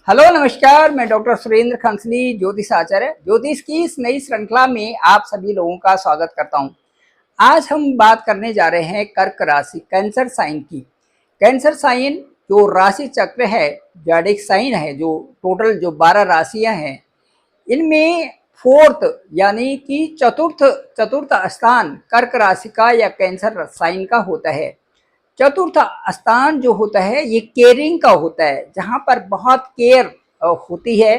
Hello नमस्कार, मैं doctor Surendra खंसली ज्योतिष आचार्य ज्योतिष की इस नई श्रृंखला में आप सभी लोगों का स्वागत करता हूं। आज हम बात करने जा रहे हैं कर्क राशि कैंसर साइन की। कैंसर साइन जो राशि चक्र है, जैडिक साइन है, जो टोटल जो 12 राशियां हैं, इनमें फोर्थ यानी कि चतुर्थ स्थान कर्क राशि का या कैंसर साइन का होता है। चतुर्थ स्थान जो होता है ये केयरिंग का होता है, जहां पर बहुत केयर होती है।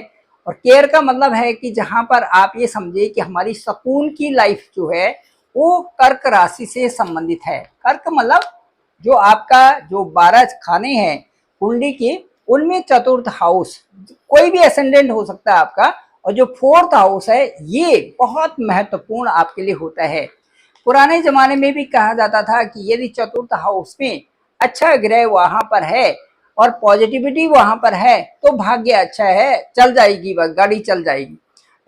और केयर का मतलब है कि जहां पर आप ये समझे कि हमारी सुकून की लाइफ जो है वो कर्क राशि से संबंधित है। कर्क मतलब जो आपका जो 12 खाने हैं कुंडली के, उनमें चतुर्थ हाउस कोई भी असेंडेंट हो सकता है आपका, और जो फोर्थ हाउस है ये बहुत महत्वपूर्ण आपके लिए होता है। पुराने जमाने में भी कहा जाता था कि यदि चतुर्थ हाउस में अच्छा ग्रह वहां पर है और पॉजिटिविटी वहां पर है तो भाग्य अच्छा है, चल जाएगी, बस गाड़ी चल जाएगी।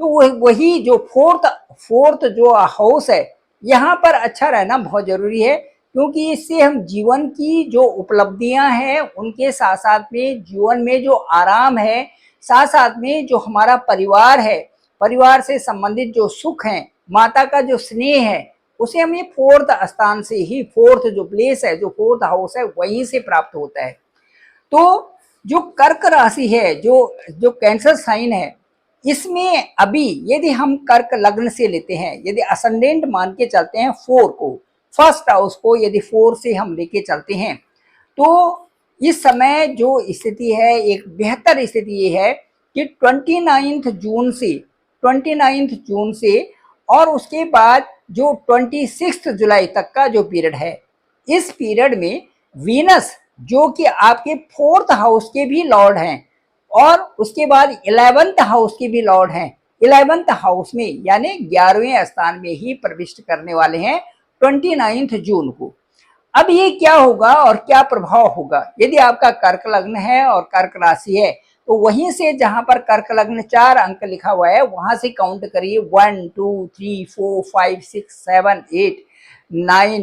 तो वही जो फोर्थ जो हाउस है यहाँ पर अच्छा रहना बहुत जरूरी है, क्योंकि इससे हम जीवन की जो उपलब्धियां हैं उनके साथ साथ में जीवन में जो आराम है, साथ साथ में जो हमारा परिवार है, परिवार से संबंधित जो सुख है, माता का जो स्नेह है, उसे हमें फोर्थ स्थान से ही, फोर्थ जो प्लेस है, जो फोर्थ हाउस है, वहीं से प्राप्त होता है। तो जो कर्क राशि है, जो जो कैंसर साइन है, इसमें अभी यदि हम कर्क लग्न से लेते हैं, यदि असेंडेंट मान के चलते हैं फोर को, फर्स्ट हाउस को यदि फोर से हम लेके चलते हैं, तो इस समय जो स्थिति है, एक बेहतर स्थिति ये है कि 29 जून से और उसके बाद जो 26 जुलाई तक का जो पीरियड है, इस पीरियड में वीनस जो कि आपके फोर्थ हाउस के भी लॉर्ड हैं और उसके बाद 11th हाउस के भी लॉर्ड हैं, 11th हाउस में यानी 11वें स्थान में ही प्रविष्ट करने वाले हैं 29 जून को। अब ये क्या होगा और क्या प्रभाव होगा यदि आपका कर्क लग्न है और कर्क राशि है, तो वहीं से जहां पर कर्क लग्न 4 अंक लिखा हुआ है वहां से काउंट करिए 1 2 3 4 5 6 7 8 9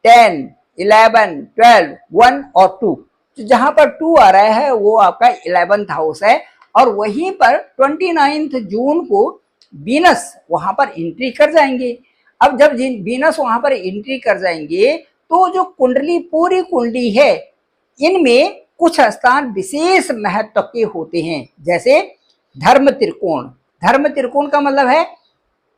10 11 12 1 और 2। तो जहां पर 2 आ रहा है वो आपका 11th हाउस है। और वहीं पर 29 जून को वीनस वहां पर एंट्री कर जाएंगे। अब जब वीनस वहां पर एंट्री कर जाएंगे तो जो कुंडली, पूरी कुंडली है, इनमें कुछ स्थान विशेष महत्व के होते हैं, जैसे धर्म त्रिकोण। धर्म त्रिकोण का मतलब है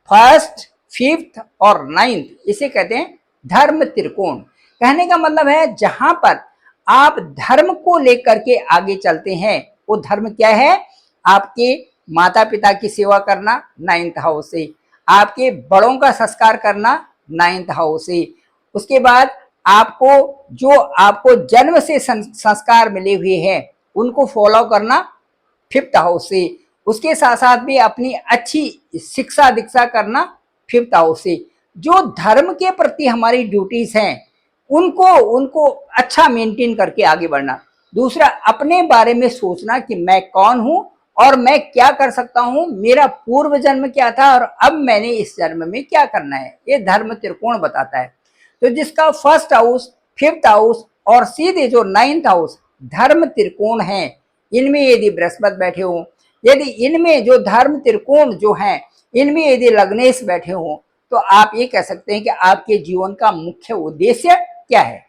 फर्स्ट, फिफ्थ और नाइन्थ, इसे कहते हैं धर्म त्रिकोण। कहने का मतलब है जहां पर आप धर्म को लेकर के आगे चलते हैं, वो धर्म क्या है? आपके माता पिता की सेवा करना, 9th हाउस से। आपके बड़ों का संस्कार करना, 9th हाउस से। उसके बाद आपको जन्म से संस्कार मिले हुए हैं उनको फॉलो करना, 5th हाउस से। उसके साथ साथ भी अपनी अच्छी शिक्षा दीक्षा करना, 5th हाउस से। जो धर्म के प्रति हमारी ड्यूटीज हैं उनको उनको अच्छा मेंटेन करके आगे बढ़ना। दूसरा, अपने बारे में सोचना कि मैं कौन हूं और मैं क्या कर सकता हूं, मेरा पूर्व जन्म क्या था और अब मैंने इस जन्म में क्या करना है, ये धर्म त्रिकोण बताता है। तो जिसका फर्स्ट हाउस, 5th हाउस और सीधे जो 9th हाउस धर्म त्रिकोण है, इनमें यदि बृहस्पति बैठे हो, यदि इनमें जो धर्म त्रिकोण जो है इनमें यदि लग्नेश बैठे हो, तो आप ये कह सकते हैं कि आपके जीवन का मुख्य उद्देश्य क्या है।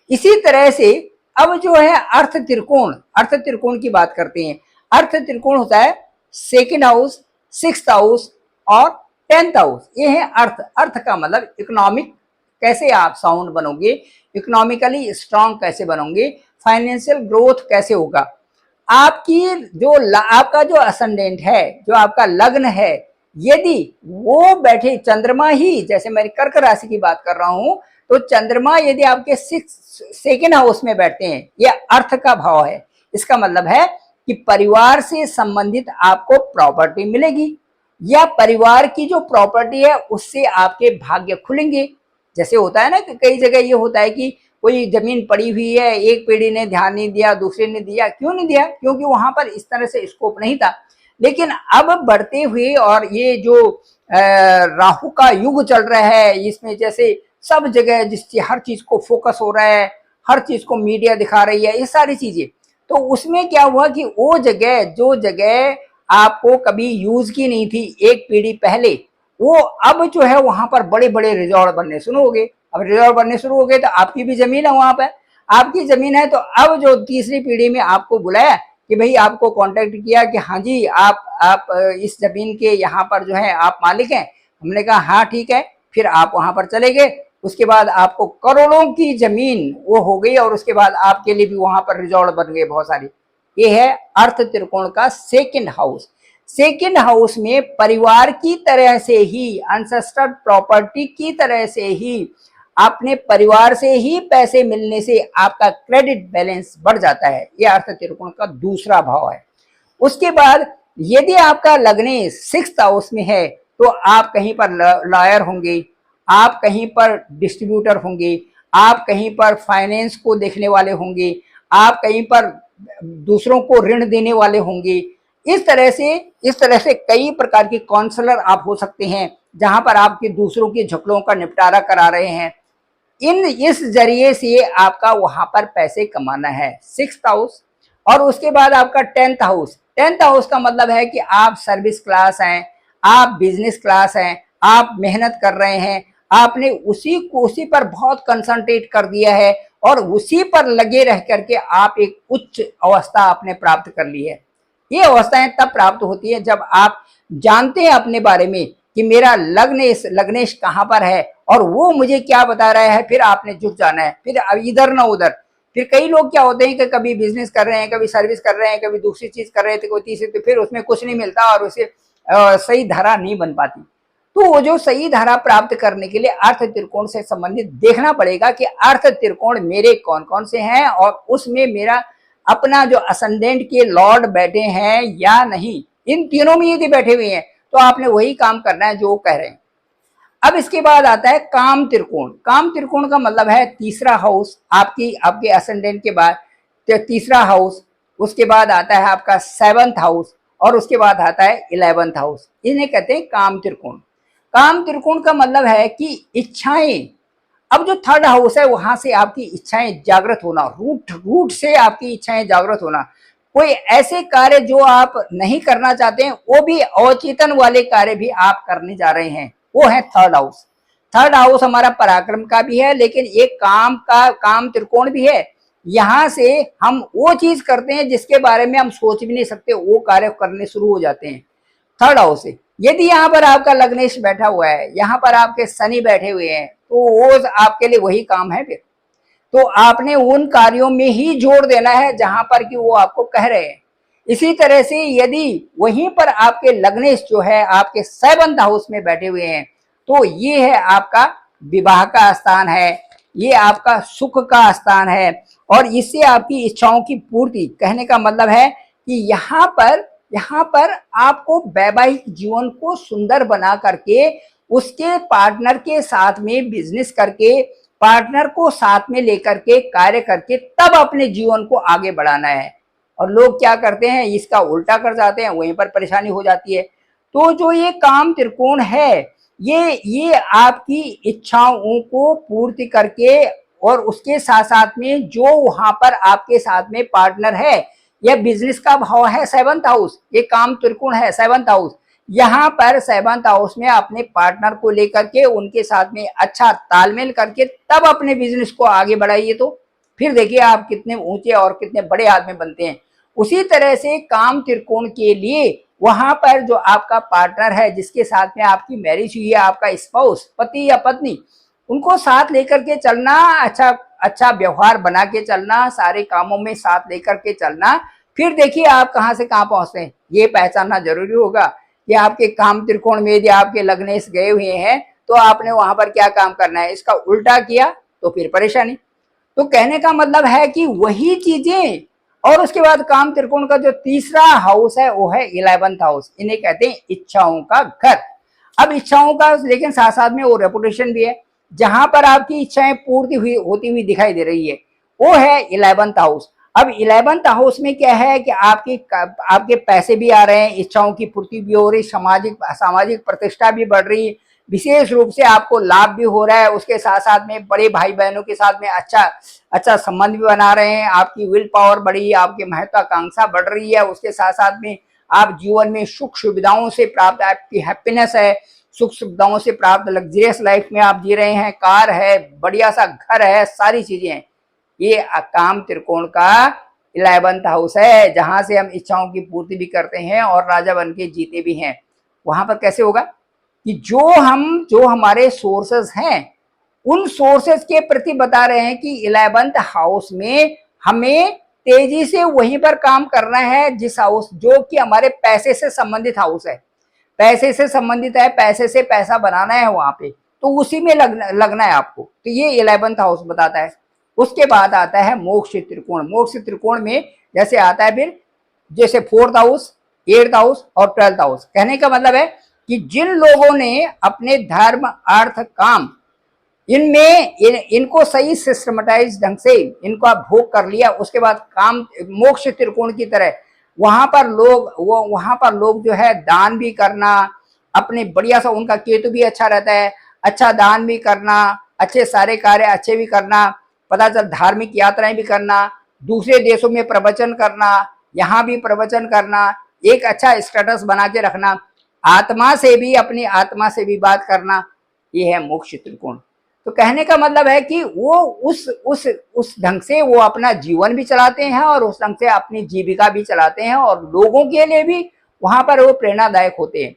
इसी तरह से अब जो है अर्थ त्रिकोण, अर्थ त्रिकोण की बात करते हैं। अर्थ त्रिकोण होता है 2nd हाउस, 6th हाउस और 10th हाउस। ये है अर्थ। अर्थ का मतलब इकोनॉमिक, कैसे आप साउंड बनोगे, इकोनॉमिकली स्ट्रांग कैसे बनोगे, फाइनेंशियल ग्रोथ कैसे होगा। आपकी जो आपका जो असेंडेंट है, जो आपका लग्न है, यदि वो बैठे चंद्रमा ही, जैसे मैं कर्क राशि की बात कर रहा हूं, तो चंद्रमा यदि आपके 2nd हाउस में बैठते हैं, यह अर्थ का भाव है। इसका मतलब है कि परिवार से संबंधित आपको प्रॉपर्टी मिलेगी, या परिवार की जो प्रॉपर्टी है उससे आपके भाग्य खुलेंगे। जैसे होता है ना कि कई जगह ये होता है कि कोई जमीन पड़ी हुई है, एक पीढ़ी ने ध्यान नहीं दिया, दूसरे ने दिया। क्यों नहीं दिया? क्योंकि वहां पर इस तरह से स्कोप नहीं था। लेकिन अब बढ़ते हुए, और ये जो राहु का युग चल रहा है, इसमें जैसे सब जगह जिस हर चीज को फोकस हो रहा है, हर चीज को मीडिया दिखा रही है, ये सारी चीजें, तो उसमें क्या हुआ कि वो जगह, जो जगह आपको कभी यूज की नहीं थी एक पीढ़ी पहले, वो अब जो है वहां पर बड़े बड़े रिजॉर्ट बनने शुरू हो गए। अब रिजॉर्ट बनने शुरू हो गए तो आपकी भी जमीन है वहां पर, आपकी जमीन है, तो अब जो तीसरी पीढ़ी में आपको बुलाया कि भाई आपको कांटेक्ट किया कि हाँ जी आप इस जमीन के यहाँ पर जो है आप मालिक हैं। हमने कहा हाँ ठीक है, फिर आप वहां पर चले गए। उसके बाद आपको करोड़ों की जमीन वो हो गई और उसके बाद आपके लिए भी वहां पर रिजॉर्ट बन गए बहुत सारी। ये है अर्थ त्रिकोण का सेकंड हाउस। सेकंड हाउस में परिवार की तरह से ही, अनसेस्टर प्रॉपर्टी की तरह से ही, अपने परिवार से ही पैसे मिलने से आपका क्रेडिट बैलेंस बढ़ जाता है। यह अर्थ त्रिकोण का दूसरा भाव है। उसके बाद यदि आपका लग्न सिक्स्थ हाउस में है तो आप कहीं पर लॉयर होंगे, आप कहीं पर डिस्ट्रीब्यूटर होंगे, आप कहीं पर फाइनेंस को देखने वाले होंगे, आप कहीं पर दूसरों को ऋण देने वाले होंगे। इस तरह से कई प्रकार के काउंसलर आप हो सकते हैं, जहां पर आपके दूसरों के झगड़ों का निपटारा करा रहे हैं। इस जरिए से आपका वहां पर पैसे कमाना है, सिक्स्थ हाउस। और उसके बाद आपका टेंथ हाउस। टेंथ हाउस का मतलब है कि आप सर्विस क्लास हैं, आप बिजनेस क्लास हैं, आप मेहनत कर रहे हैं, आपने उसी पर बहुत कंसंट्रेट कर दिया है और उसी पर लगे रह करके आप एक उच्च अवस्था आपने प्राप्त कर ली है। ये अवस्थाएं तब प्राप्त होती है जब आप जानते हैं अपने बारे में कि मेरा लग्नेश कहाँ पर है और वो मुझे क्या बता रहा है, फिर आपने जुट जाना है। फिर इधर ना उधर। फिर कई लोग क्या होते हैं कि कभी बिजनेस कर रहे हैं, कभी सर्विस कर रहे हैं, कभी दूसरी चीज कर रहे थे, कोई तीसरी, तो फिर उसमें कुछ नहीं मिलता और उसे सही धारा नहीं बन पाती। तो वो जो सही धारा प्राप्त करने के लिए अर्थ त्रिकोण से संबंधित देखना पड़ेगा कि अर्थ त्रिकोण मेरे कौन कौन से हैं और उसमें मेरा अपना जो असेंडेंट के लॉर्ड बैठे हैं या नहीं। इन तीनों में यदि बैठे हुए हैं तो आपने वही काम करना है जो वो कह रहे हैं। अब इसके बाद आता है काम त्रिकोण। काम त्रिकोण का मतलब है तीसरा हाउस, आपके असेंडेंट के बाद तीसरा हाउस, उसके बाद आता है आपका सेवंथ हाउस और उसके बाद आता है 11th हाउस। इन्हें कहते हैं काम त्रिकोण। काम त्रिकोण का मतलब है कि इच्छाएं। अब जो थर्ड हाउस है वहां से आपकी इच्छाएं जागृत होना, रूट से आपकी इच्छाएं जागृत होना। कोई ऐसे कार्य जो आप नहीं करना चाहते हैं, वो भी अवचेतन वाले कार्य भी आप करने जा रहे हैं, वो है थर्ड हाउस। थर्ड हाउस हमारा पराक्रम का भी है, लेकिन एक काम त्रिकोण भी है। यहां से हम वो चीज करते हैं जिसके बारे में हम सोच भी नहीं सकते, वो कार्य करने शुरू हो जाते हैं थर्ड हाउस से। यदि यहाँ पर आपका लग्नेश बैठा हुआ है, यहाँ पर आपके शनि बैठे हुए हैं, तो वो आपके लिए वही काम है। फिर तो आपने उन कार्यों में ही जोड़ देना है जहां पर कि वो आपको कह रहे हैं। इसी तरह से यदि वहीं पर आपके लग्नेश जो है आपके 7th हाउस में बैठे हुए हैं, तो ये है आपका विवाह का स्थान है, ये आपका सुख का स्थान है और इससे आपकी इच्छाओं की पूर्ति। कहने का मतलब है कि यहाँ पर आपको वैवाहिक जीवन को सुंदर बना करके, उसके पार्टनर के साथ में बिजनेस करके, पार्टनर को साथ में लेकर के कार्य करके तब अपने जीवन को आगे बढ़ाना है। और लोग क्या करते हैं, इसका उल्टा कर जाते हैं, वहीं पर परेशानी हो जाती है। तो जो ये काम त्रिकोण है, ये आपकी इच्छाओं को पूर्ति करके और उसके साथ साथ में जो वहां पर आपके साथ में पार्टनर है, यह बिजनेस का भाव है 7th हाउस, ये काम त्रिकोण है 7th हाउस। यहाँ पर 7th हाउस में अपने पार्टनर को लेकर के उनके साथ में अच्छा तालमेल करके तब अपने बिजनेस को आगे बढ़ाइए, तो फिर देखिए आप कितने ऊंचे और कितने बड़े आदमी बनते हैं। उसी तरह से काम त्रिकोण के लिए वहां पर जो आपका पार्टनर है, जिसके साथ में आपकी मैरिज हुई है, आपका स्पाउस, पति या पत्नी, उनको साथ लेकर के चलना, अच्छा व्यवहार बना के चलना, सारे कामों में साथ लेकर के चलना। फिर देखिए आप कहां से कहां पहुंचते हैं, ये पहचानना जरूरी होगा कि आपके काम त्रिकोण में यदि आपके लग्नेश गए हुए हैं तो आपने वहां पर क्या काम करना है। इसका उल्टा किया तो फिर परेशानी। तो कहने का मतलब है कि वही चीजें। और उसके बाद काम त्रिकोण का जो तीसरा हाउस है वो है 11th हाउस, इन्हें कहते हैं इच्छाओं का घर। अब इच्छाओं का, लेकिन साथ साथ में वो रेपुटेशन भी है, जहां पर आपकी इच्छाएं पूर्ति होती हुई दिखाई दे रही है, वो है 11th हाउस। अब 11th हाउस में क्या है कि आपके पैसे भी आ रहे हैं, इच्छाओं की पूर्ति भी हो रही, सामाजिक प्रतिष्ठा भी बढ़ रही है, विशेष रूप से आपको लाभ भी हो रहा है, उसके साथ साथ में बड़े भाई बहनों के साथ में अच्छा संबंध भी बना रहे हैं, आपकी विल पावर बढ़ी, आपकी महत्वाकांक्षा बढ़ रही है, उसके साथ साथ में आप जीवन में सुख सुविधाओं से प्राप्त, आपकी हैप्पीनेस है, सुख सुविधाओं से प्राप्त लग्जरियस लाइफ में आप जी रहे हैं, कार है, बढ़िया सा घर है, सारी चीजें हैं। ये काम त्रिकोण का 11th हाउस है, जहां से हम इच्छाओं की पूर्ति भी करते हैं और राजा बन के जीते भी हैं। वहां पर कैसे होगा कि जो हमारे सोर्सेस हैं, उन सोर्सेस के प्रति बता रहे हैं कि 11th हाउस में हमें तेजी से वहीं पर काम करना है, जिस हाउस जो कि हमारे पैसे से संबंधित हाउस है, पैसे से संबंधित है, पैसे से पैसा बनाना है वहां पे, तो उसी में लगना है आपको। तो ये 11th हाउस बताता है। उसके बाद आता है मोक्ष त्रिकोण। मोक्ष त्रिकोण में जैसे आता है फिर जैसे 4th हाउस, 8th हाउस और 12th हाउस। कहने का मतलब है कि जिन लोगों ने अपने धर्म, अर्थ, काम इनमें इनको सही सिस्टमेटाइज ढंग से इनको आप भोग कर लिया, उसके बाद काम मोक्ष त्रिकोण की तरह वहां पर लोग जो है दान भी करना, अपने बढ़िया सा, उनका केतु भी अच्छा रहता है, अच्छा दान भी करना, अच्छे सारे कार्य अच्छे भी करना, पता चल धार्मिक यात्राएं भी करना, दूसरे देशों में प्रवचन करना, यहाँ भी प्रवचन करना, एक अच्छा स्टेटस बना के रखना, आत्मा से भी, अपनी आत्मा से भी बात करना, ये है मोक्ष त्रिकोण। तो कहने का मतलब है कि वो उस ढंग से वो अपना जीवन भी चलाते हैं और उस ढंग से अपनी जीविका भी चलाते हैं और लोगों के लिए भी वहां पर वो प्रेरणादायक होते हैं।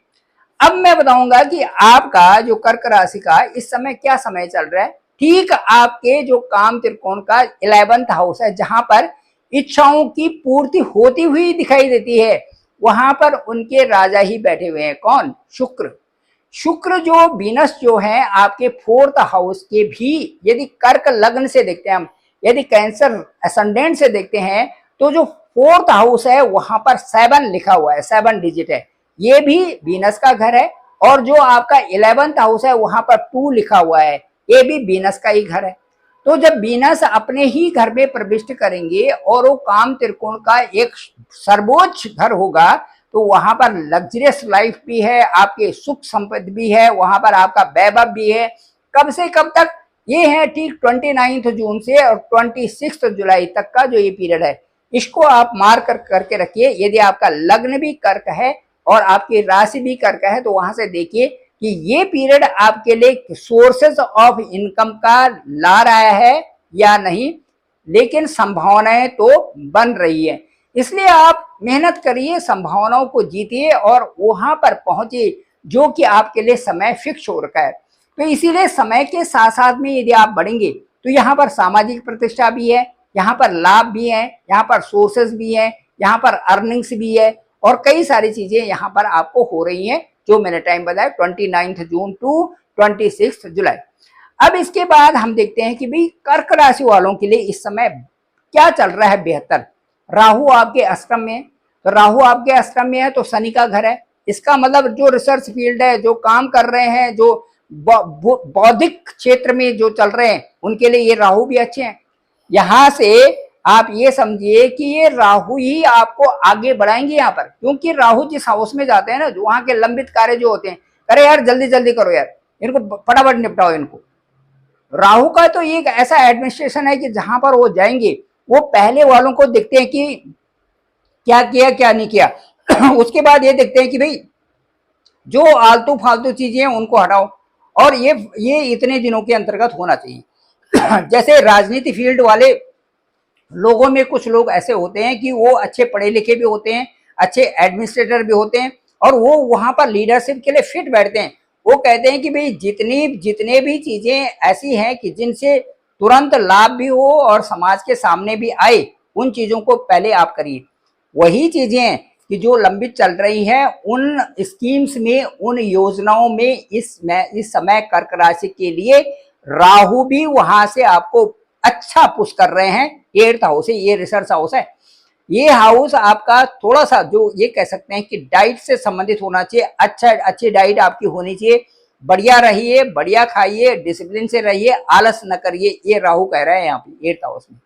अब मैं बताऊंगा कि आपका जो कर्क राशि का इस समय क्या समय चल रहा है। ठीक आपके जो काम त्रिकोण का 11th हाउस है, जहां पर इच्छाओं की पूर्ति होती हुई दिखाई देती है, वहां पर उनके राजा ही बैठे हुए हैं। कौन? शुक्र। शुक्र जो वीनस जो है आपके 4th हाउस के भी, यदि कर्क लग्न से देखते हैं हम, यदि कैंसर असेंडेंट से देखते हैं, तो जो 4th हाउस है वहां पर 7 लिखा हुआ है, 7 डिजिट है, ये भी वीनस का घर है। और जो आपका 11th हाउस है वहां पर 2 लिखा हुआ है, ये भी वीनस का ही घर है। तो जब वीनस अपने ही घर में प्रविष्ट करेंगे और वो काम त्रिकोण का एक सर्वोच्च घर होगा, तो वहां पर लग्जरियस लाइफ भी है, आपके सुख संपत्ति भी है, वहां पर आपका वैभव भी है। कब से कब तक? ये है ठीक 29 जून से और 26 जुलाई तक का जो ये पीरियड है, इसको आप मार करके रखिए। यदि आपका लग्न भी कर्क है और आपकी राशि भी कर्क है, तो वहां से देखिए कि ये पीरियड आपके लिए सोर्सेस ऑफ इनकम का ला रहा है या नहीं, लेकिन संभावनाएं तो बन रही है। इसलिए आप मेहनत करिए, संभावनाओं को जीतिए और वहां पर पहुंचे जो कि आपके लिए समय फिक्स हो रखा है। तो इसीलिए समय के साथ साथ में यदि आप बढ़ेंगे तो यहाँ पर सामाजिक प्रतिष्ठा भी है, यहाँ पर लाभ भी है, यहाँ पर सोर्सेस भी है, यहाँ पर अर्निंग्स भी है और कई सारी चीजें यहाँ पर आपको हो रही हैं, जो मैंने टाइम बताया 29 जून टू 26 जुलाई। अब इसके बाद हम देखते हैं कि भाई कर्क राशि वालों के लिए इस समय क्या चल रहा है बेहतर। राहु आपके अष्टम में, तो राहु आपके अष्टम में है तो शनि का घर है। इसका मतलब जो रिसर्च फील्ड है, जो काम कर रहे हैं, जो बौद्धिक क्षेत्र में जो चल रहे हैं, उनके लिए ये राहु भी अच्छे हैं। यहां से आप ये समझिए कि ये राहु ही आपको आगे बढ़ाएंगे यहाँ पर, क्योंकि राहु जिस हाउस में जाते हैं ना, जो वहां के लंबित कार्य जो होते हैं, अरे यार जल्दी जल्दी करो यार, इनको फटाफट निपटाओ इनको। राहु का तो एक ऐसा एडमिनिस्ट्रेशन है कि जहां पर वो जाएंगे, वो पहले वालों को देखते हैं कि क्या किया क्या नहीं किया उसके बाद ये देखते हैं कि भाई जो आलतू फालतू चीजें हैं उनको हटाओ, और ये इतने दिनों के अंतर्गत होना चाहिए। जैसे राजनीति फील्ड वाले लोगों में कुछ लोग ऐसे होते हैं कि वो अच्छे पढ़े लिखे भी होते हैं, अच्छे एडमिनिस्ट्रेटर भी होते हैं, और वो वहां पर लीडरशिप के लिए फिट बैठते हैं। वो कहते हैं कि भाई जितने भी चीजें ऐसी हैं कि जिनसे तुरंत लाभ भी हो और समाज के सामने भी आए, उन चीजों को पहले आप करिए। वही चीजें कि जो लंबित चल रही हैं, उन स्कीम्स में, उन योजनाओं में इस समय कर्क राशि के लिए राहु भी वहां से आपको अच्छा पुश कर रहे हैं। 8th हाउस है, ये रिसर्च हाउस है। ये हाउस आपका थोड़ा सा जो ये कह सकते हैं कि डाइट से संबंधित होना चाहिए, अच्छी डाइट आपकी होनी चाहिए, बढ़िया रहिए, बढ़िया खाइए, डिसिप्लिन से रहिए, आलस न करिए, ये राहु कह रहे हैं यहाँ पे 8th हाउस में।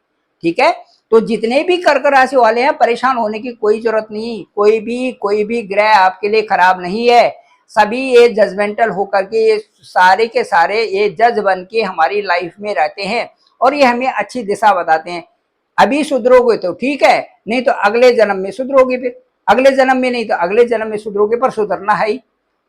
ठीक है, तो जितने भी कर्क राशि वाले हैं, परेशान होने की कोई जरूरत नहीं, कोई भी ग्रह आपके लिए खराब नहीं है। सभी ये जजमेंटल होकर के ये सारे के सारे ये जज बन के हमारी लाइफ में रहते हैं और ये हमें अच्छी दिशा बताते हैं। अभी सुधरोगे तो ठीक है, नहीं तो अगले जन्म में सुधरोगे, फिर अगले जन्म में नहीं तो अगले जन्म में सुधरोगे, पर सुधरना है ही।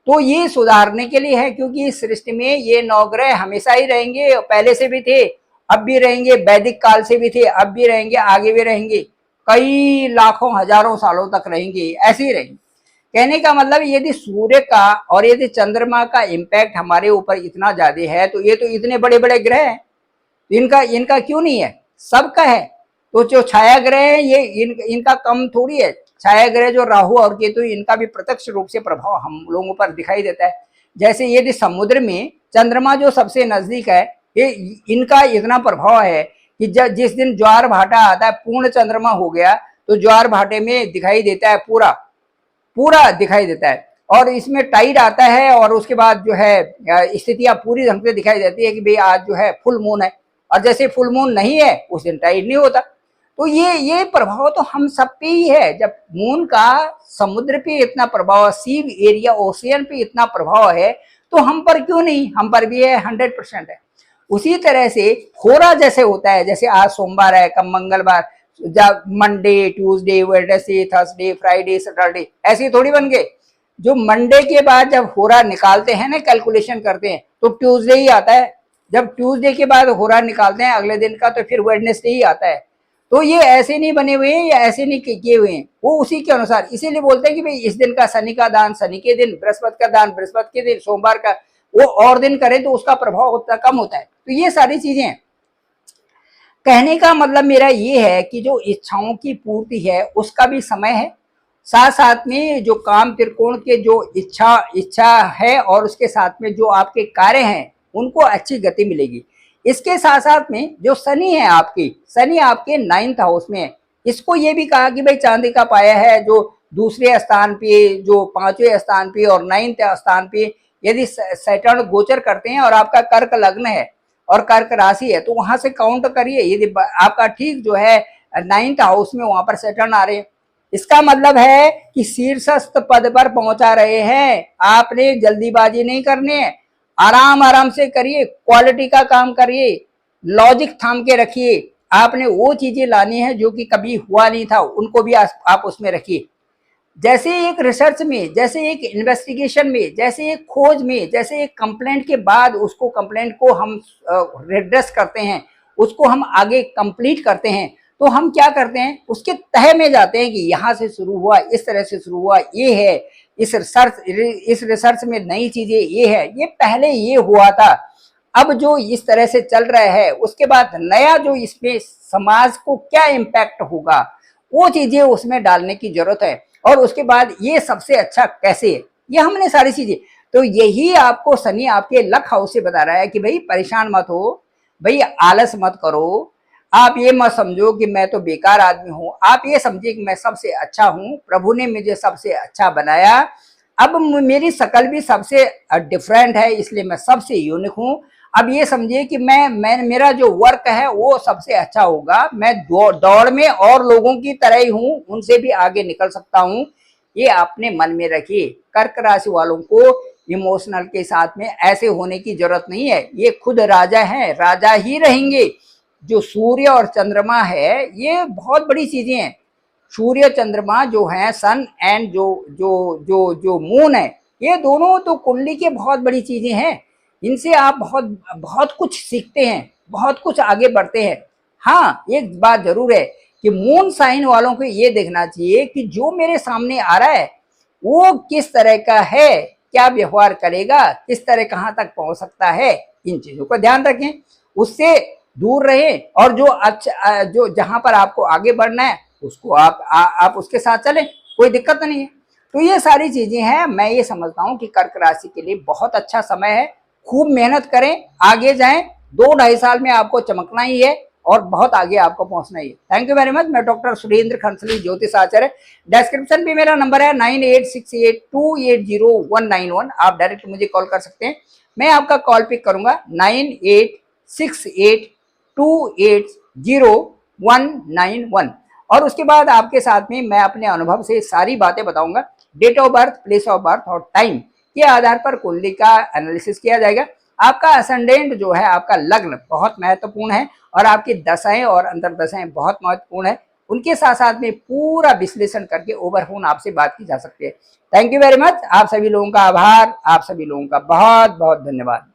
तो ये सुधारने के लिए है, क्योंकि इस सृष्टि में ये नवग्रह हमेशा ही रहेंगे, पहले से भी थे, अब भी रहेंगे, वैदिक काल से भी थे, अब भी रहेंगे, आगे भी रहेंगे, कई लाखों हजारों सालों तक रहेंगे, ऐसे ही रहेंगे। कहने का मतलब यदि सूर्य का और यदि चंद्रमा का इम्पैक्ट हमारे ऊपर इतना ज्यादा है, तो ये तो इतने बड़े बड़े ग्रह हैं, इनका इनका क्यों नहीं है, सबका है। तो जो छाया ग्रह है ये इनका कम थोड़ी है। छाया ग्रह जो राहु और केतु, इनका भी प्रत्यक्ष रूप से प्रभाव हम लोगों पर दिखाई देता है। जैसे यदि समुद्र में चंद्रमा जो सबसे नजदीक है, ये इनका इतना प्रभाव है कि जिस दिन ज्वार भाटा आता है, पूर्ण चंद्रमा हो गया, तो ज्वार भाटे में दिखाई देता है, पूरा पूरा दिखाई देता है। और इसमें टाइड आता है और उसके बाद जो है स्थितियां पूरी ढंग से दिखाई देती है कि भाई आज जो है फुल मून है, और जैसे फुल मून नहीं है उस दिन टाइड नहीं होता। तो ये प्रभाव तो हम सब पे ही है। जब मून का समुद्र पे इतना प्रभाव, सी एरिया ओशियन पे इतना प्रभाव है, तो हम पर क्यों नहीं, हम पर भी है, 100% है। उसी तरह से होरा जैसे होता है, जैसे आज सोमवार है, कल मंगलवार, जब Monday, Tuesday, Wednesday, Thursday, Friday, Saturday, ऐसे थोड़ी बन गए। जो मंडे के बाद जब होरा निकालते हैं ना, कैलकुलेशन करते हैं, तो ट्यूसडे ही आता है। जब ट्यूसडे के बाद होरा निकालते हैं अगले दिन का, तो फिर वेडनेसडे ही आता है। तो ये ऐसे नहीं बने हुए हैं या ऐसे नहीं किए हुए हैं, वो उसी के अनुसार। इसीलिए बोलते हैं कि भाई इस दिन का शनि का दान शनि के दिन, बृहस्पति का दान बृहस्पति के दिन, सोमवार का वो और दिन करें तो उसका प्रभाव उतना कम होता है। तो ये सारी चीजें हैं। कहने का मतलब मेरा ये है कि जो इच्छाओं की पूर्ति है उसका भी समय है, साथ साथ में जो काम त्रिकोण के जो इच्छा है और उसके साथ में जो आपके कार्य हैं उनको अच्छी गति मिलेगी। इसके साथ साथ में जो शनि है शनि आपके 9th हाउस में है। इसको ये भी कहा कि भाई चांदी का पाया है, जो दूसरे स्थान पे, जो 5वें स्थान पे और 9th स्थान पे यदि सैटर्न गोचर करते हैं और आपका कर्क लग्न है और कर्क राशि है, तो वहां से काउंट करिए। यदि आपका ठीक जो है 9th हाउस में वहां पर सैटर्न आ रहे हैं, इसका मतलब है कि शीर्षस्थ पद पर पहुंचा रहे हैं। आपने जल्दीबाजी नहीं करनी है, आराम आराम से करिए, क्वालिटी का काम करिए, लॉजिक थाम के रखिए। आपने वो चीजें लानी है जो कि कभी हुआ नहीं था, उनको भी आप उसमें रखिए। जैसे एक रिसर्च में, जैसे एक इन्वेस्टिगेशन में, जैसे एक खोज में, जैसे एक कंप्लेंट के बाद उसको कंप्लेंट को हम रिड्रेस करते हैं, उसको हम आगे कंप्लीट करते हैं, तो हम क्या करते हैं, उसके तह में जाते हैं कि यहाँ से शुरू हुआ, इस तरह से शुरू हुआ, ये है इस रिसर्च में नई चीजें ये है, ये पहले ये हुआ था, अब जो इस तरह से चल रहा है, उसके बाद नया जो इसमें समाज को क्या इम्पैक्ट होगा, वो चीजें उसमें डालने की जरूरत है। और उसके बाद ये सबसे अच्छा कैसे है, ये हमने सारी चीजें। तो यही आपको शनि आपके लक हाउस से बता रहा है कि भाई परेशान मत हो, भाई आलस मत करो, आप ये मत समझो कि मैं तो बेकार आदमी हूं, आप ये समझिए कि मैं सबसे अच्छा हूं, प्रभु ने मुझे सबसे अच्छा बनाया, अब मेरी शक्ल भी सबसे डिफरेंट है, इसलिए मैं सबसे यूनिक हूं। अब ये समझिए कि मैं मेरा जो वर्क है वो सबसे अच्छा होगा, मैं दौड़ में और लोगों की तरह ही हूं, उनसे भी आगे निकल सकता हूं। ये अपने मन में रखिए। कर्क राशि वालों को इमोशनल के साथ में ऐसे होने की जरूरत नहीं है, ये खुद राजा हैं, राजा ही रहेंगे। जो सूर्य और चंद्रमा है ये बहुत बड़ी चीजें हैं। सूर्य चंद्रमा जो है, सन एंड जो जो जो जो मून है, ये दोनों तो कुंडली के बहुत बड़ी चीजें हैं। इनसे आप बहुत बहुत कुछ सीखते हैं, बहुत कुछ आगे बढ़ते हैं। हाँ, एक बात जरूर है कि मून साइन वालों को ये देखना चाहिए कि जो मेरे सामने आ रहा है वो किस तरह का है, क्या व्यवहार करेगा, किस तरह कहाँ तक पहुंच सकता है, इन चीजों का ध्यान रखें, उससे दूर रहे। और जो अच्छा, जो जहां पर आपको आगे बढ़ना है उसको आप उसके साथ चलें, कोई दिक्कत नहीं है। तो ये सारी चीजें हैं। मैं ये समझता हूँ कि कर्क राशि के लिए बहुत अच्छा समय है, खूब मेहनत करें, आगे जाएं, 2-2.5 साल में आपको चमकना ही है और बहुत आगे आपको पहुंचना ही है। Thank you very much. मैं डॉक्टर सुरेंद्र खंसली, ज्योतिष आचार्य। डिस्क्रिप्शन पे मेरा नंबर है 9868280191। आप डायरेक्ट मुझे कॉल कर सकते हैं, मैं आपका कॉल पिक करूंगा। 9868280191। और उसके बाद आपके साथ में मैं अपने अनुभव से सारी बातें बताऊंगा, date of birth, place of birth और टाइम, के आधार पर कुंडली का एनालिसिस किया जाएगा। आपका असेंडेंट जो है, आपका लग्न बहुत महत्वपूर्ण है और आपकी दशाएं और अंतर्दशाएं बहुत महत्वपूर्ण है। उनके साथ साथ में पूरा विश्लेषण करके ओवरऑल आपसे बात की जा सकती है। Thank you very much. आप सभी लोगों का आभार, आप सभी लोगों का बहुत बहुत धन्यवाद।